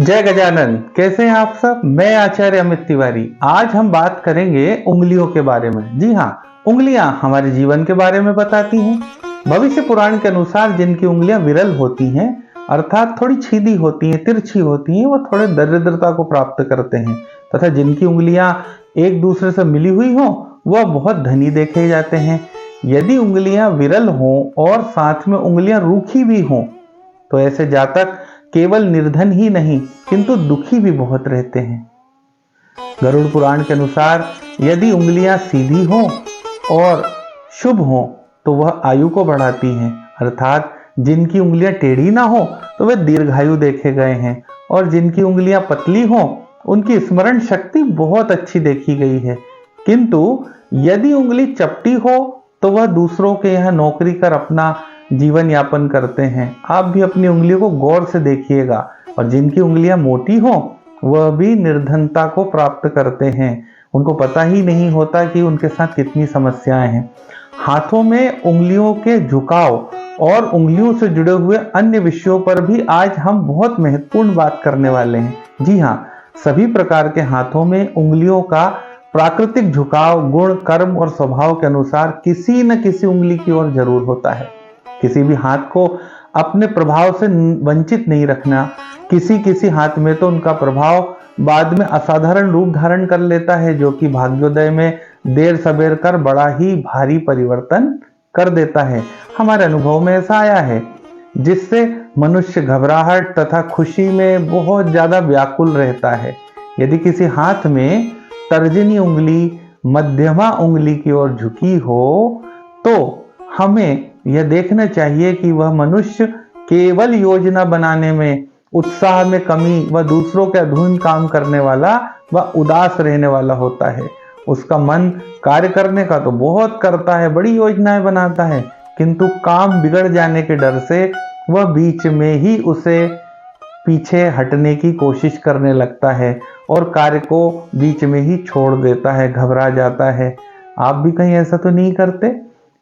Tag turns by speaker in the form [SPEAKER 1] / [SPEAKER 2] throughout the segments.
[SPEAKER 1] जय गजानन। कैसे हैं आप सब। मैं आचार्य अमित तिवारी। आज हम बात करेंगे उंगलियों के बारे में। जी हाँ, उंगलियां हमारे जीवन के बारे में बताती हैं। भविष्य पुराण के अनुसार जिनकी उंगलियां विरल होती हैं, अर्थात थोड़ी छीदी होती हैं, तिरछी होती हैं, वह थोड़े दरिद्रता को प्राप्त करते हैं, तथा जिनकी उंगलियां एक दूसरे से मिली हुई हों वह बहुत धनी देखे जाते हैं। यदि उंगलियां विरल हों और साथ में उंगलियां रूखी भी हों तो ऐसे जातक केवल निर्धन ही नहीं किंतु दुखी भी बहुत रहते हैं। गरुड़ पुराण के अनुसार यदि उंगलियां सीधी हों और शुभ हों तो वह आयु को बढ़ाती हैं, अर्थात जिनकी उंगलियां टेढ़ी ना हो तो वे दीर्घायु देखे गए हैं, और जिनकी उंगलियां पतली हों उनकी स्मरण शक्ति बहुत अच्छी देखी गई है। किंतु यदि उंगली चपटी हो तो वह दूसरों के यहाँ नौकरी कर अपना जीवन यापन करते हैं। आप भी अपनी उंगलियों को गौर से देखिएगा। और जिनकी उंगलियां मोटी हो वह भी निर्धनता को प्राप्त करते हैं। उनको पता ही नहीं होता कि उनके साथ कितनी समस्याएं हैं। हाथों में उंगलियों के झुकाव और उंगलियों से जुड़े हुए अन्य विषयों पर भी आज हम बहुत महत्वपूर्ण बात करने वाले हैं। जी हाँ, सभी प्रकार के हाथों में उंगलियों का प्राकृतिक झुकाव गुण, कर्म और स्वभाव के अनुसार किसी न किसी उंगली की ओर जरूर होता है। किसी भी हाथ को अपने प्रभाव से वंचित नहीं रखना। किसी किसी हाथ में तो उनका प्रभाव बाद में असाधारण रूप धारण कर लेता है, जो कि भाग्योदय में देर सबेर कर बड़ा ही भारी परिवर्तन कर देता है। हमारे अनुभव में ऐसा आया है, जिससे मनुष्य घबराहट तथा खुशी में बहुत ज्यादा व्याकुल रहता है। यदि किसी हाथ में तर्जनी उंगली मध्यमा उंगली की ओर झुकी हो तो हमें यह देखना चाहिए कि वह मनुष्य केवल योजना बनाने में, उत्साह में कमी व दूसरों के अधून काम करने वाला व उदास रहने वाला होता है। उसका मन कार्य करने का तो बहुत करता है, बड़ी योजनाएं बनाता है, किंतु काम बिगड़ जाने के डर से वह बीच में ही उसे पीछे हटने की कोशिश करने लगता है और कार्य को बीच में ही छोड़ देता है, घबरा जाता है। आप भी कहीं ऐसा तो नहीं करते।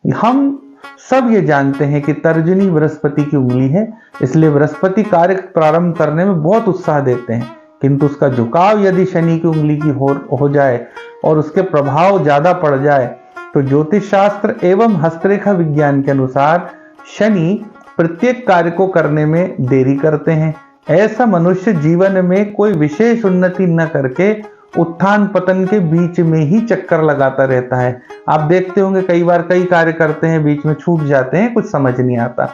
[SPEAKER 1] हम सब ये जानते हैं कि तर्जनी बृहस्पति की उंगली है, इसलिए बृहस्पति कार्य प्रारंभ करने में बहुत उत्साह देते हैं, किंतु उसका झुकाव यदि शनि की उंगली की हो जाए और उसके प्रभाव ज्यादा पड़ जाए तो ज्योतिष शास्त्र एवं हस्तरेखा विज्ञान के अनुसार शनि प्रत्येक कार्य को करने में देरी करते हैं। ऐसा मनुष्य जीवन में कोई विशेष उन्नति न करके उत्थान पतन के बीच में ही चक्कर लगाता रहता है। आप देखते होंगे कई बार कई कार्य करते हैं, बीच में छूट जाते हैं, कुछ समझ नहीं आता।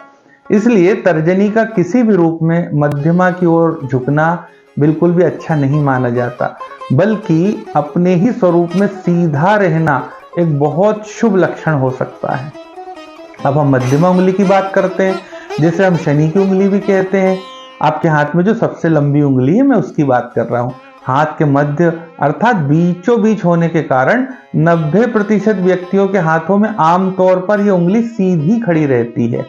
[SPEAKER 1] इसलिए तर्जनी का किसी भी रूप में मध्यमा की ओर झुकना बिल्कुल भी अच्छा नहीं माना जाता, बल्कि अपने ही स्वरूप में सीधा रहना एक बहुत शुभ लक्षण हो सकता है। अब हम मध्यमा उंगली की बात करते हैं, जिसे हम शनि की उंगली भी कहते हैं। आपके हाथ में जो सबसे लंबी उंगली है, मैं उसकी बात कर रहा हूँ। हाथ के मध्य अर्थात बीचों बीच होने के कारण 90% व्यक्तियों के हाथों में आमतौर पर यह उंगली सीधी खड़ी रहती है।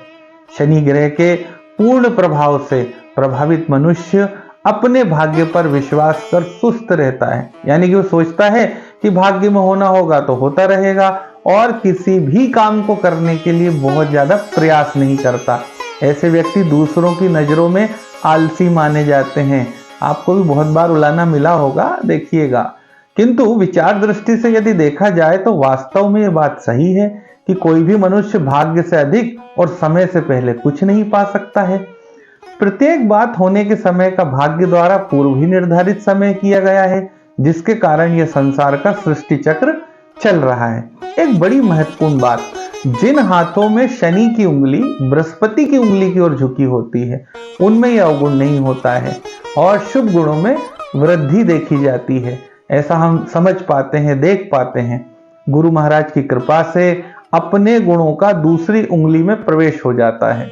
[SPEAKER 1] शनि ग्रह के पूर्ण प्रभाव से प्रभावित मनुष्य अपने भाग्य पर विश्वास कर सुस्त रहता है, यानी कि वो सोचता है कि भाग्य में होना होगा तो होता रहेगा, और किसी भी काम को करने के लिए बहुत ज्यादा प्रयास नहीं करता। ऐसे व्यक्ति दूसरों की नजरों में आलसी माने जाते हैं। आपको भी बहुत बार उलाना मिला होगा, देखिएगा। किंतु विचार दृष्टि से यदि देखा जाए तो वास्तव में यह बात सही है कि कोई भी मनुष्य भाग्य से अधिक और समय से पहले कुछ नहीं पा सकता है। प्रत्येक बात होने के समय का भाग्य द्वारा पूर्व ही निर्धारित समय किया गया है, जिसके कारण यह संसार का सृष्टि चक्र चल रहा है। एक बड़ी महत्वपूर्ण बात, जिन हाथों में शनि की उंगली बृहस्पति की उंगली की ओर झुकी होती है उनमें यह अवगुण नहीं होता है और शुभ गुणों में वृद्धि देखी जाती है। ऐसा हम समझ पाते हैं, देख पाते हैं। गुरु महाराज की कृपा से अपने गुणों का दूसरी उंगली में प्रवेश हो जाता है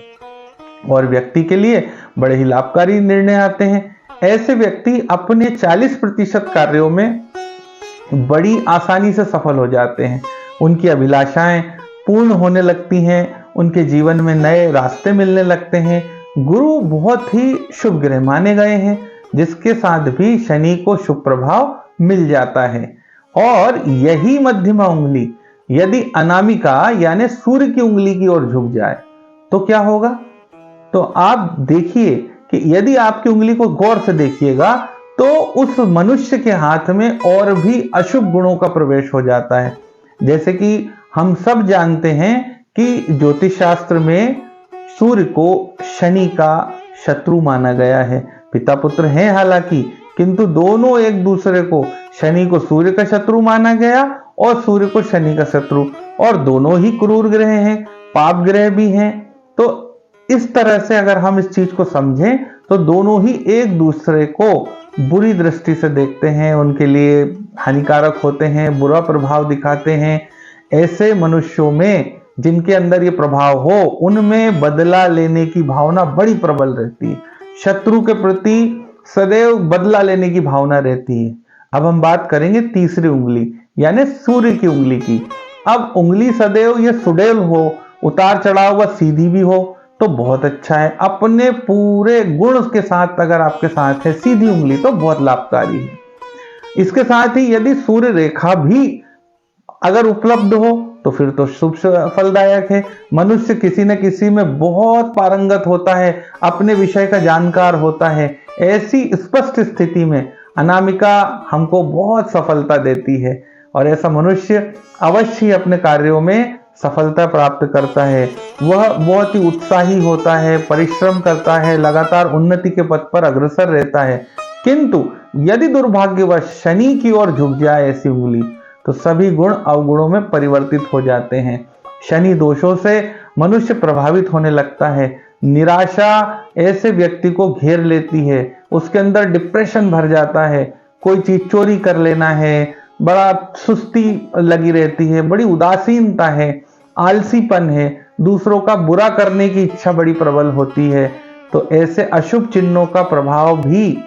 [SPEAKER 1] और व्यक्ति के लिए बड़े ही लाभकारी निर्णय आते हैं। ऐसे व्यक्ति अपने 40% कार्यों में बड़ी आसानी से सफल हो जाते हैं। उनकी अभिलाषाएं पूर्ण होने लगती हैं, उनके जीवन में नए रास्ते मिलने लगते हैं। गुरु बहुत ही शुभ ग्रह माने गए हैं, जिसके साथ भी शनि को शुभ प्रभाव मिल जाता है। और यही मध्यमा उंगली यदि अनामिका यानी सूर्य की उंगली की ओर झुक जाए तो क्या होगा। तो आप देखिए कि यदि आपकी उंगली को गौर से देखिएगा तो उस मनुष्य के हाथ में और भी अशुभ गुणों का प्रवेश हो जाता है। जैसे कि हम सब जानते हैं कि ज्योतिष शास्त्र में सूर्य को शनि का शत्रु माना गया है। पिता पुत्र हैं हालांकि, किंतु दोनों एक दूसरे को, शनि को सूर्य का शत्रु माना गया और सूर्य को शनि का शत्रु, और दोनों ही क्रूर ग्रह हैं, पाप ग्रह भी हैं। तो इस तरह से अगर हम इस चीज को समझें तो दोनों ही एक दूसरे को बुरी दृष्टि से देखते हैं, उनके लिए हानिकारक होते हैं, बुरा प्रभाव दिखाते हैं। ऐसे मनुष्यों में जिनके अंदर ये प्रभाव हो, उनमें बदला लेने की भावना बड़ी प्रबल रहती है। शत्रु के प्रति सदैव बदला लेने की भावना रहती है। अब हम बात करेंगे तीसरी उंगली यानी सूर्य की उंगली की। अब उंगली सदैव ये सुडौल हो, उतार चढ़ाव व सीधी भी हो तो बहुत अच्छा है। अपने पूरे गुण के साथ अगर आपके साथ है सीधी उंगली तो बहुत लाभकारी है। इसके साथ ही यदि सूर्य रेखा भी अगर उपलब्ध हो तो फिर तो शुभ फलदायक है। मनुष्य किसी न किसी में बहुत पारंगत होता है, अपने विषय का जानकार होता है। ऐसी स्पष्ट स्थिति में अनामिका हमको बहुत सफलता देती है और ऐसा मनुष्य अवश्य अपने कार्यों में सफलता प्राप्त करता है। वह बहुत ही उत्साही होता है, परिश्रम करता है, लगातार उन्नति के पथ पर अग्रसर रहता है। किंतु यदि दुर्भाग्यवश शनि की ओर झुक जाए ऐसी उंगली तो सभी गुण अवगुणों में परिवर्तित हो जाते हैं। शनि दोषों से मनुष्य प्रभावित होने लगता है। निराशा ऐसे व्यक्ति को घेर लेती है, उसके अंदर डिप्रेशन भर जाता है। कोई चीज चोरी कर लेना है, बड़ा सुस्ती लगी रहती है, बड़ी उदासीनता है, आलसीपन है, दूसरों का बुरा करने की इच्छा बड़ी प्रबल होती है। तो ऐसे अशुभ चिन्हों का प्रभाव भी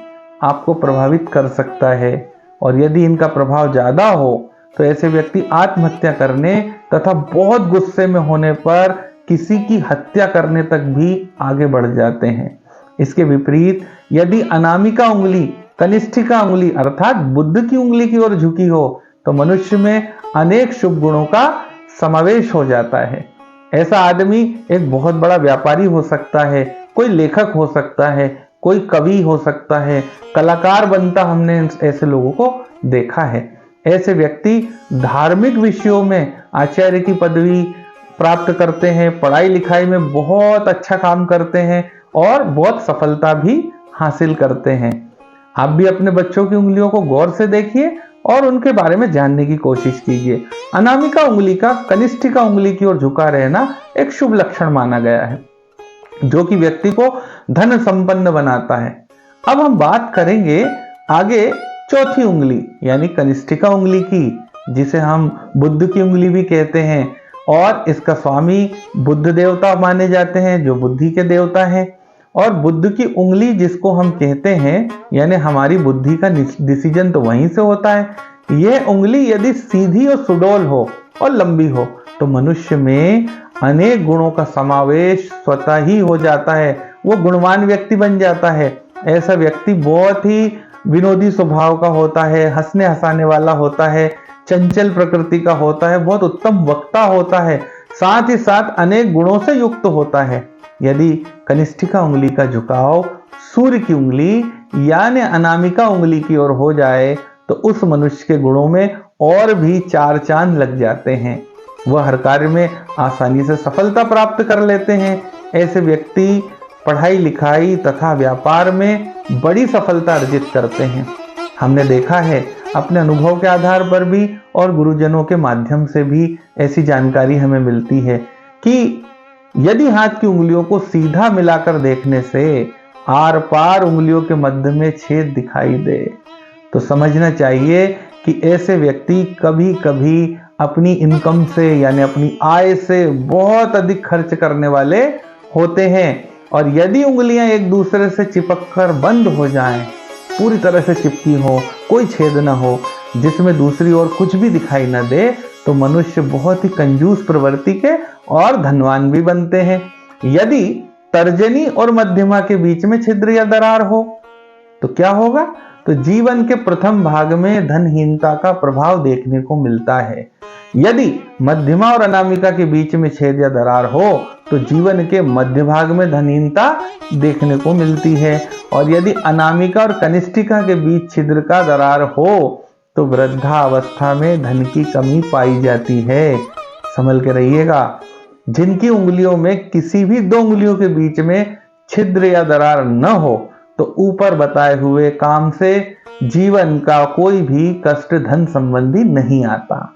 [SPEAKER 1] आपको प्रभावित कर सकता है और यदि इनका प्रभाव ज्यादा हो तो ऐसे व्यक्ति आत्महत्या करने तथा बहुत गुस्से में होने पर किसी की हत्या करने तक भी आगे बढ़ जाते हैं। इसके विपरीत यदि अनामिका उंगली, कनिष्ठिका उंगली अर्थात बुध की उंगली की ओर झुकी हो तो मनुष्य में अनेक शुभ गुणों का समावेश हो जाता है। ऐसा आदमी एक बहुत बड़ा व्यापारी हो सकता है, कोई लेखक हो सकता है, कोई कवि हो सकता है, कलाकार बनता हमने ऐसे लोगों को देखा है। ऐसे व्यक्ति धार्मिक विषयों में आचार्य की पदवी प्राप्त करते हैं, पढ़ाई लिखाई में बहुत अच्छा काम करते हैं और बहुत सफलता भी हासिल करते हैं। आप भी अपने बच्चों की उंगलियों को गौर से देखिए और उनके बारे में जानने की कोशिश कीजिए। अनामिका उंगली का कनिष्ठिका उंगली की ओर झुका रहना एक शुभ लक्षण माना गया है जो कि व्यक्ति को धन संपन्न बनाता है। अब हम बात करेंगे आगे चौथी उंगली यानी कनिष्ठिका उंगली की, जिसे हम बुद्ध की उंगली भी कहते हैं और इसका स्वामी बुद्ध देवता माने जाते हैं जो बुद्धि के देवता हैं। और बुद्ध की उंगली जिसको हम कहते हैं यानी हमारी बुद्धि का डिसीजन तो वहीं से होता है। यह उंगली यदि सीधी और सुडौल हो और लंबी हो तो मनुष्य में अनेक गुणों का समावेश स्वतः ही हो जाता है, वो गुणवान व्यक्ति बन जाता है। ऐसा व्यक्ति बहुत ही विनोदी स्वभाव का होता है, हंसने हंसाने वाला होता है, चंचल प्रकृति का होता है, बहुत उत्तम वक्ता होता है, साथ ही साथ अनेक गुणों से युक्त होता है। यदि कनिष्ठिका उंगली का झुकाव सूर्य की उंगली यानी अनामिका उंगली की ओर हो जाए तो उस मनुष्य के गुणों में और भी चार चांद लग जाते हैं। वह हर कार्य में आसानी से सफलता प्राप्त कर लेते हैं। ऐसे व्यक्ति पढ़ाई लिखाई तथा व्यापार में बड़ी सफलता अर्जित करते हैं। हमने देखा है अपने अनुभव के आधार पर भी और गुरुजनों के माध्यम से भी ऐसी जानकारी हमें मिलती है कि यदि हाथ की उंगलियों को सीधा मिलाकर देखने से आर पार उंगलियों के मध्य में छेद दिखाई दे तो समझना चाहिए कि ऐसे व्यक्ति कभी कभी अपनी इनकम से यानी अपनी आय से बहुत अधिक खर्च करने वाले होते हैं। और यदि उंगलियां एक दूसरे से चिपककर बंद हो जाएं, पूरी तरह से चिपकी हो, कोई छेद ना हो, जिसमें दूसरी ओर कुछ भी दिखाई ना दे, तो मनुष्य बहुत ही कंजूस प्रवृत्ति के और धनवान भी बनते हैं। यदि तर्जनी और मध्यमा के बीच में छिद्र या दरार हो तो क्या होगा? तो जीवन के प्रथम भाग में धनहीनता का प्रभाव देखने को मिलता है। यदि मध्यमा और अनामिका के बीच में छेद या दरार हो तो जीवन के मध्य भाग में धनहीनता देखने को मिलती है, और यदि अनामिका और कनिष्ठिका के बीच छिद्र का दरार हो तो वृद्धावस्था में धन की कमी पाई जाती है। संभल के रहिएगा। जिनकी उंगलियों में किसी भी दो उंगलियों के बीच में छिद्र या दरार न हो तो ऊपर बताए हुए काम से जीवन का कोई भी कष्ट धन संबंधी नहीं आता।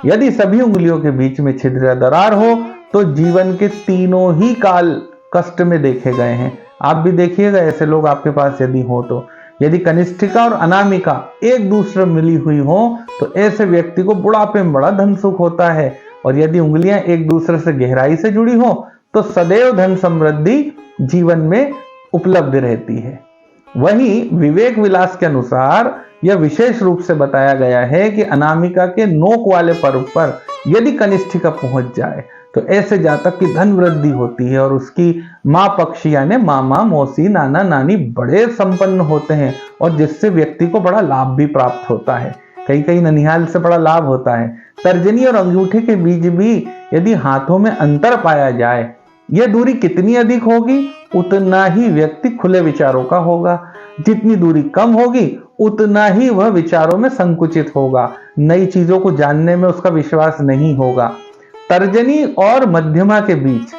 [SPEAKER 1] यदि सभी उंगलियों के बीच में छिद्र या दरार हो तो जीवन के तीनों ही काल कष्ट में देखे गए हैं। आप भी देखिएगा ऐसे लोग आपके पास यदि हो तो। यदि कनिष्ठिका और अनामिका एक दूसरे मिली हुई हो तो ऐसे व्यक्ति को बुढ़ापे में बड़ा धन सुख होता है, और यदि उंगलियां एक दूसरे से गहराई से जुड़ी हो तो सदैव धन समृद्धि जीवन में उपलब्ध रहती है। वहीं विवेक विलास के अनुसार यह विशेष रूप से बताया गया है कि अनामिका के नोक वाले पर्व पर यदि कनिष्ठिका पहुंच जाए तो ऐसे जातक की धन वृद्धि होती है और उसकी माँ पक्ष यानी मामा मौसी नाना नानी बड़े संपन्न होते हैं, और जिससे व्यक्ति को बड़ा लाभ भी प्राप्त होता है। कई ननिहाल से बड़ा लाभ होता है। तर्जनी और अंगूठे के बीच भी यदि हाथों में अंतर पाया जाए, यह दूरी कितनी अधिक होगी उतना ही व्यक्ति खुले विचारों का होगा। जितनी दूरी कम होगी उतना ही वह विचारों में संकुचित होगा, नई चीजों को जानने में उसका विश्वास नहीं होगा। तर्जनी और मध्यमा के बीच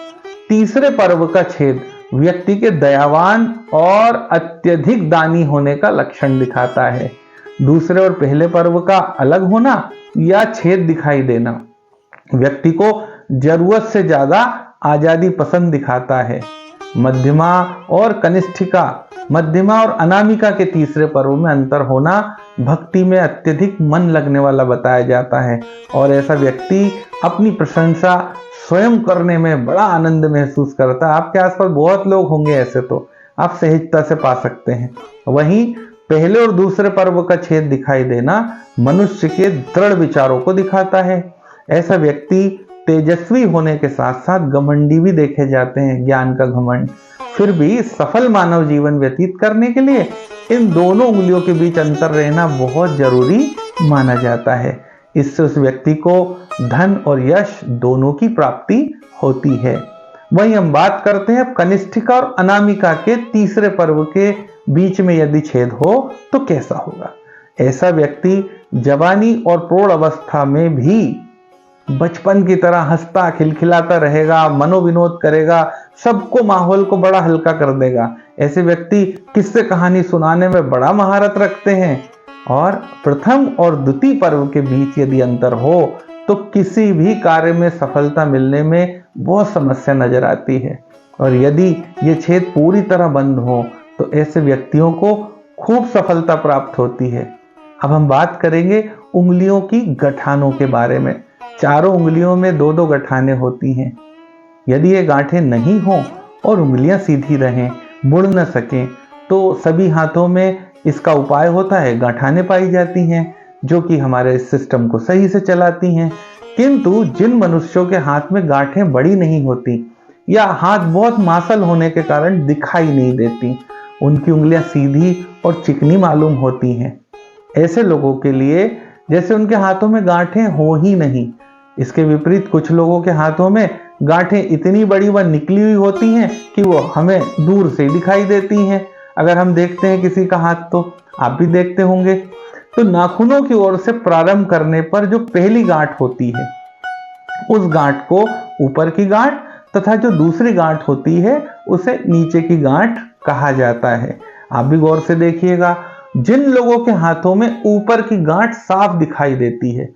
[SPEAKER 1] तीसरे पर्व का छेद व्यक्ति के दयावान और अत्यधिक दानी होने का लक्षण दिखाता है। दूसरे और पहले पर्व का अलग होना या छेद दिखाई देना व्यक्ति को जरूरत से ज्यादा आजादी पसंद दिखाता है। मध्यमा और कनिष्ठिका, मध्यमा और अनामिका के तीसरे पर्व में अंतर होना भक्ति में अत्यधिक मन लगने वाला बताया जाता है, और ऐसा व्यक्ति अपनी प्रशंसा स्वयं करने में बड़ा आनंद महसूस करता है। आपके आसपास बहुत लोग होंगे ऐसे, तो आप सहजता से पा सकते हैं। वहीं पहले और दूसरे पर्व का छेद दिखाई देना मनुष्य के दृढ़ विचारों को दिखाता है। ऐसा व्यक्ति तेजस्वी होने के साथ साथ घमंडी भी देखे जाते हैं, ज्ञान का घमंड। फिर भी सफल मानव जीवन व्यतीत करने के लिए इन दोनों उंगलियों के बीच अंतर रहना बहुत जरूरी माना जाता है। इससे उस व्यक्ति को धन और यश दोनों की प्राप्ति होती है। वहीं हम बात करते हैं कनिष्ठिका और अनामिका के तीसरे पर्व के बीच में यदि छेद हो तो कैसा होगा। ऐसा व्यक्ति जवानी और प्रौढ़ अवस्था में भी बचपन की तरह हंसता खिलखिलाता रहेगा, मनोविनोद करेगा, सबको माहौल को बड़ा हल्का कर देगा। ऐसे व्यक्ति किस्से कहानी सुनाने में बड़ा महारत रखते हैं, और प्रथम और द्वितीय पर्व के बीच यदि अंतर हो तो किसी भी कार्य में सफलता मिलने में बहुत समस्या नजर आती है, और यदि ये छेद पूरी तरह बंद हो तो ऐसे व्यक्तियों को खूब सफलता प्राप्त होती है। अब हम बात करेंगे उंगलियों की गठानों के बारे में। चारों उंगलियों में दो दो गठाने होती हैं। यदि ये गांठें नहीं हो और उंगलियां सीधी रहें, मुड़ न सकें, तो सभी हाथों में इसका उपाय होता है। गठाने पाई जाती हैं जो कि हमारे सिस्टम को सही से चलाती हैं। किंतु जिन मनुष्यों के हाथ में गांठें बड़ी नहीं होती या हाथ बहुत मासल होने के कारण दिखाई नहीं देती, उनकी उंगलियां सीधी और चिकनी मालूम होती हैं। ऐसे लोगों के लिए जैसे उनके हाथों में गांठें हो ही नहीं। इसके विपरीत कुछ लोगों के हाथों में गांठें इतनी बड़ी व निकली हुई होती हैं कि वो हमें दूर से दिखाई देती हैं। अगर हम देखते हैं किसी का हाथ, तो आप भी देखते होंगे। तो नाखूनों की ओर से प्रारंभ करने पर जो पहली गांठ होती है उस गांठ को ऊपर की गांठ तथा जो दूसरी गांठ होती है उसे नीचे की गांठ कहा जाता है। आप भी गौर से देखिएगा, जिन लोगों के हाथों में ऊपर की गांठ साफ दिखाई देती है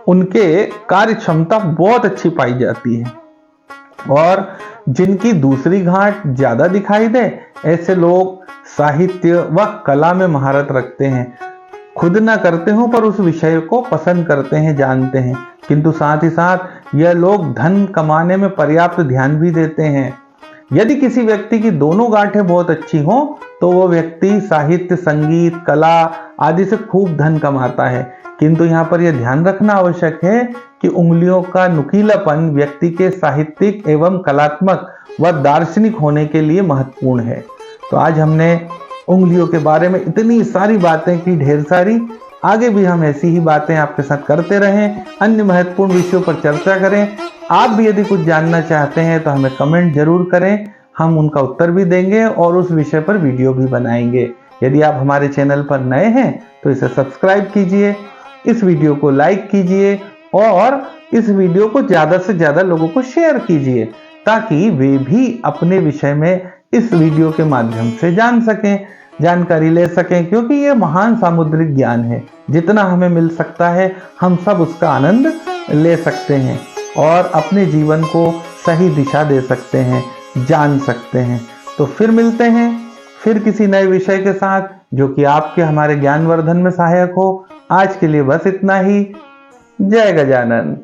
[SPEAKER 1] उनके कार्य क्षमता बहुत अच्छी पाई जाती है, और जिनकी दूसरी गांठ ज्यादा दिखाई दे ऐसे लोग साहित्य व कला में महारत रखते हैं। खुद ना करते हो पर उस विषय को पसंद करते हैं, जानते हैं, किंतु साथ ही साथ यह लोग धन कमाने में पर्याप्त ध्यान भी देते हैं। यदि किसी व्यक्ति की दोनों गांठें बहुत अच्छी हों तो वह व्यक्ति साहित्य, संगीत, कला आदि से खूब धन कमाता है। किंतु यहाँ पर यह ध्यान रखना आवश्यक है कि उंगलियों का नुकीलापन व्यक्ति के साहित्यिक एवं कलात्मक व दार्शनिक होने के लिए महत्वपूर्ण है। तो आज हमने उंगलियों के बारे में इतनी सारी बातें की, ढेर सारी। आगे भी हम ऐसी ही बातें आपके साथ करते रहें, अन्य महत्वपूर्ण विषयों पर चर्चा करें। आप भी यदि कुछ जानना चाहते हैं तो हमें कमेंट जरूर करें, हम उनका उत्तर भी देंगे और उस विषय पर वीडियो भी बनाएंगे। यदि आप हमारे चैनल पर नए हैं तो इसे सब्सक्राइब कीजिए, इस वीडियो को लाइक कीजिए और इस वीडियो को ज़्यादा से ज़्यादा लोगों को शेयर कीजिए, ताकि वे भी अपने विषय में इस वीडियो के माध्यम से जान सकें, जानकारी ले सकें। क्योंकि ये महान सामुद्रिक ज्ञान है, जितना हमें मिल सकता है हम सब उसका आनंद ले सकते हैं और अपने जीवन को सही दिशा दे सकते हैं, जान सकते हैं। तो फिर मिलते हैं, फिर किसी नए विषय के साथ जो कि आपके हमारे ज्ञानवर्धन में सहायक हो। आज के लिए बस इतना ही। जय गजानन।